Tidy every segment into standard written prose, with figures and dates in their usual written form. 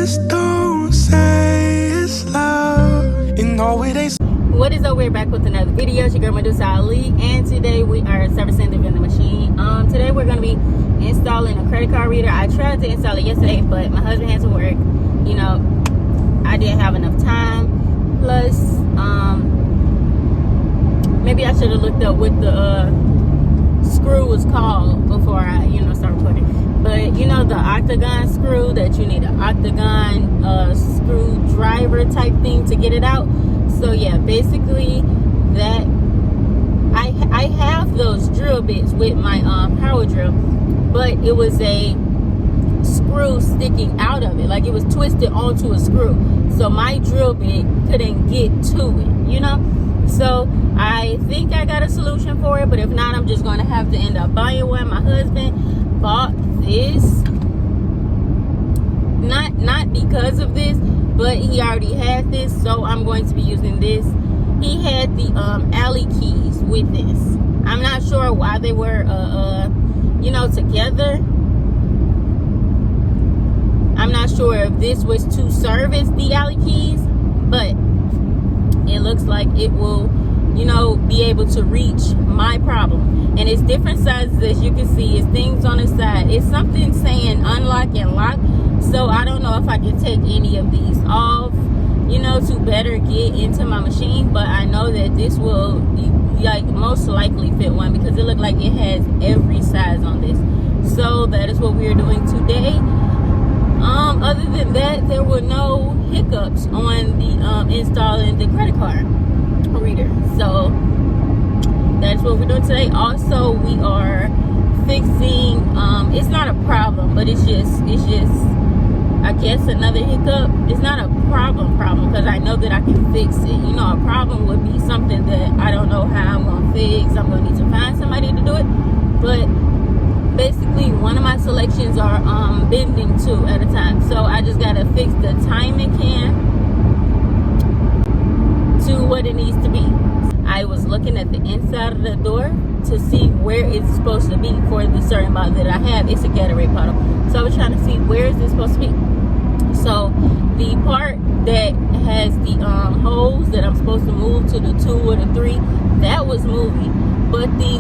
Just don't say it's love. You know it ain't. What is up? We're back with another video. It's your girl Medusa, and today we are servicing the vending machine. Today we're going to be installing a credit card reader. I tried to install it yesterday, but my husband had to work. You know, I didn't have enough time. Plus, maybe I should have looked up what the screw was called before I, start recording. But the octagon screw, that you need an octagon screwdriver type thing to get it out. So yeah, basically that I have those drill bits with my power drill, but it was a screw sticking out of it, like it was twisted onto a screw. So my drill bit couldn't get to it, So I think I got a solution for it, but if not, I'm just going to have to end up buying one. My husband bought this, not because of this, but he already had this, so I'm going to be using this. He had the alley keys with this. I'm not sure why they were together. I'm not sure if this was to service the alley keys, but it looks like it will, be able to reach my problem. And it's different sizes, as you can see. It's things on the side. It's something saying unlock and lock. So I don't know if I can take any of these off, to better get into my machine. But I know that this will, most likely fit one, because it looked like it has every size on this. So that is what we are doing today. Other than that, there were no hiccups on the installing the credit card reader. So that's what we're doing today. Also, we are fixing, it's not a problem, but it's just I guess another hiccup. It's not a problem because I know that I can fix it. A problem would be something that I don't know how I'm gonna fix. I'm gonna need to find somebody to do it. But basically, one of my selections are bending 2 at a time. So I just gotta fix the timing can to what it needs to be. I was looking at the inside of the door to see where it's supposed to be for the certain model that I have. It's a Gatorade bottle. So I was trying to see where is this supposed to be. So the part that has the holes that I'm supposed to move to the 2 or the 3, that was moving. But the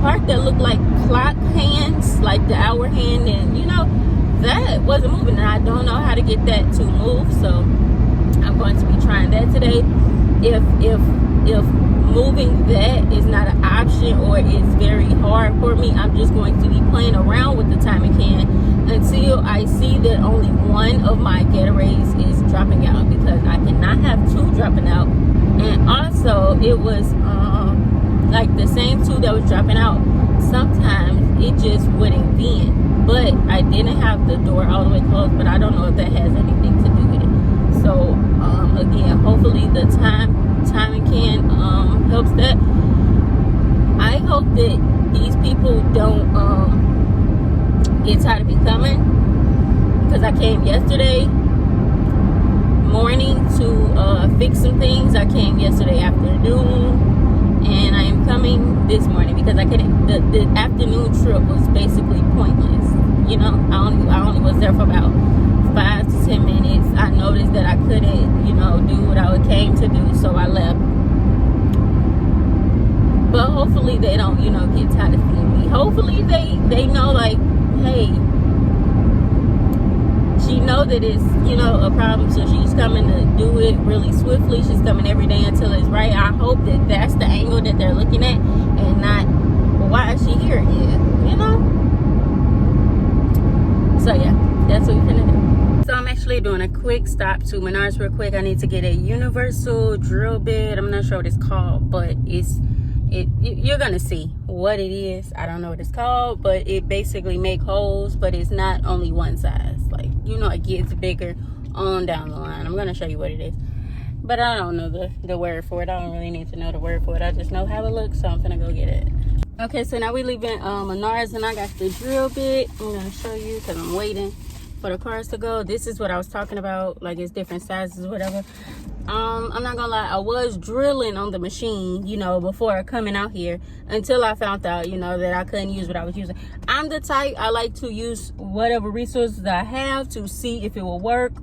part that looked like clock hands, like the hour hand, and that wasn't moving, and I don't know how to get that to move. So I'm going to be trying that today. If moving that is not an option or it's very hard for me, I'm just going to be playing around with the timing can until I see that only one of my Gatorades is dropping out, because I cannot have 2 dropping out. And also, it was like the same 2 that was dropping out, sometimes it just wouldn't bend. But I didn't have the door all the way closed, but I don't know if that has anything to do with it. So again, hopefully the timing can helps that. I hope that these people don't get tired of me coming, because I came yesterday morning to fix some things. I came yesterday afternoon, and I am coming this morning because I couldn't. The afternoon trip was basically pointless. I only was there for about 5 to 10 minutes. I noticed that I couldn't, do what I came to do, so I left. But hopefully they don't, get tired of seeing me. Hopefully they know, like, hey, she know that it's, a problem, so she's coming to do it really swiftly. She's coming every day until it's right. I hope that that's the angle that they're looking at, and not, well, why is she here again, So yeah, that's what we're gonna do. So I'm actually doing a quick stop to Menards real quick. I need to get a universal drill bit. I'm not sure what it's called, but you're gonna see what it is. I don't know what it's called, but it basically make holes, but it's not only one size. Like, it gets bigger on down the line. I'm gonna show you what it is, but I don't know the word for it. I don't really need to know the word for it. I just know how it looks, so I'm gonna go get it. Okay, so now we're leaving Menards, and I got the drill bit. I'm gonna show you because I'm waiting for the cars to go. This is what I was talking about, like it's different sizes, whatever. I'm not gonna lie, I was drilling on the machine, before coming out here, until I found out, that I couldn't use what I was using. I'm the type, I like to use whatever resources I have to see if it will work.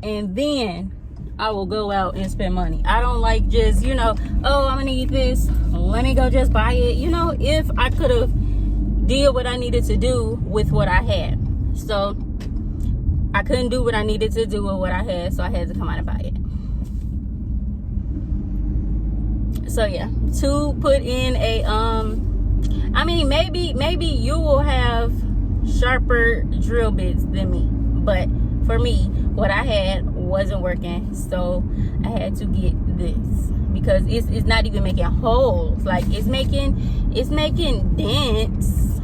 and then I will go out and spend money. I don't like just, oh, I'm gonna need this, let me go just buy it. If I could have did what I needed to do with what I had. So I couldn't do what I needed to do with what I had, so I had to come out and buy it. So yeah, to put in a maybe you will have sharper drill bits than me, but for me, what I had wasn't working, so I had to get this because it's not even making holes. Like it's making dents,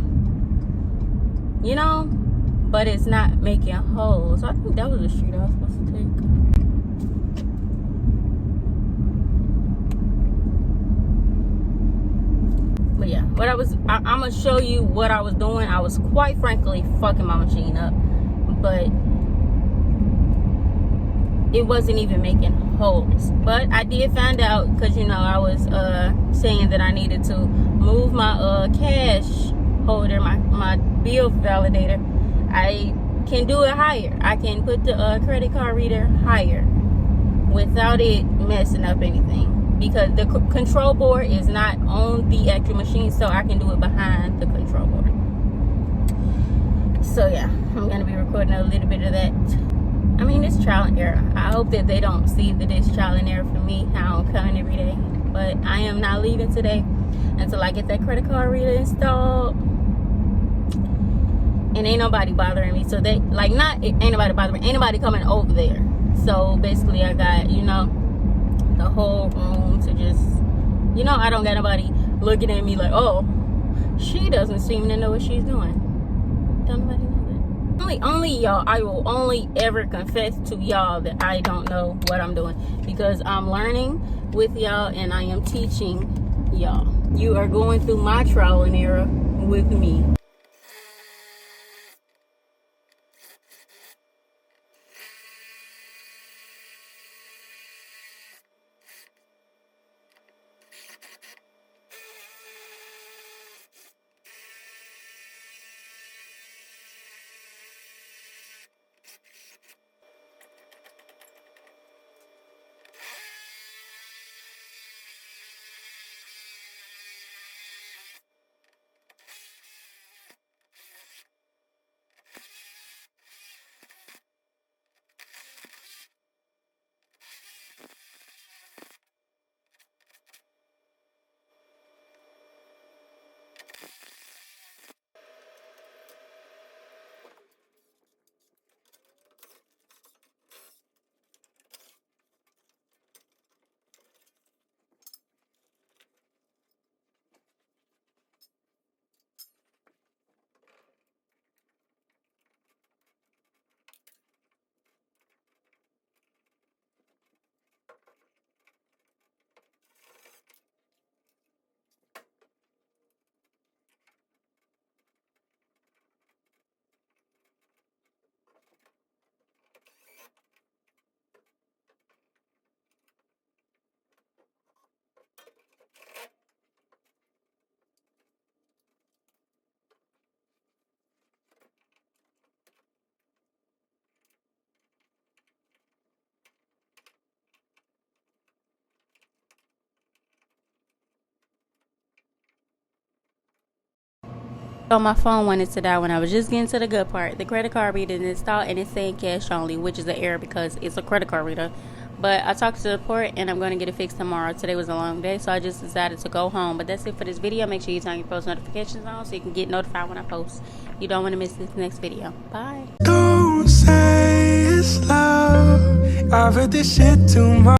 but it's not making holes. So I think that was the street I was supposed to take. But yeah, I'm gonna show you what I was doing. I was quite frankly fucking my machine up, but it wasn't even making holes. But I did find out, because I was saying that I needed to move my cash holder, my bill validator. I can do it higher. I can put the credit card reader higher without it messing up anything, because the control board is not on the actual machine, so I can do it behind the control board. So yeah, I'm gonna be recording a little bit of that. I mean, it's trial and error. I hope that they don't see that it's trial and error for me, how I'm coming every day. But I am not leaving today until I get that credit card reader installed. And ain't nobody bothering me. So ain't nobody bothering me. Ain't nobody coming over there. So basically I got, the whole room to just, I don't got nobody looking at me like, oh, she doesn't seem to know what she's doing. Don't nobody know that. Only y'all, I will only ever confess to y'all that I don't know what I'm doing, because I'm learning with y'all and I am teaching y'all. You are going through my trial and error with me. So my phone wanted to die when I was just getting to the good part. The credit card reader is installed and it's saying cash only, which is an error because it's a credit card reader. But I talked to the support and I'm going to get it fixed tomorrow. Today was a long day, so I just decided to go home. But that's it for this video. Make sure you turn your post notifications on so you can get notified when I post. You don't want to miss this next video. Bye. Don't say it's love. I've heard this shit too much.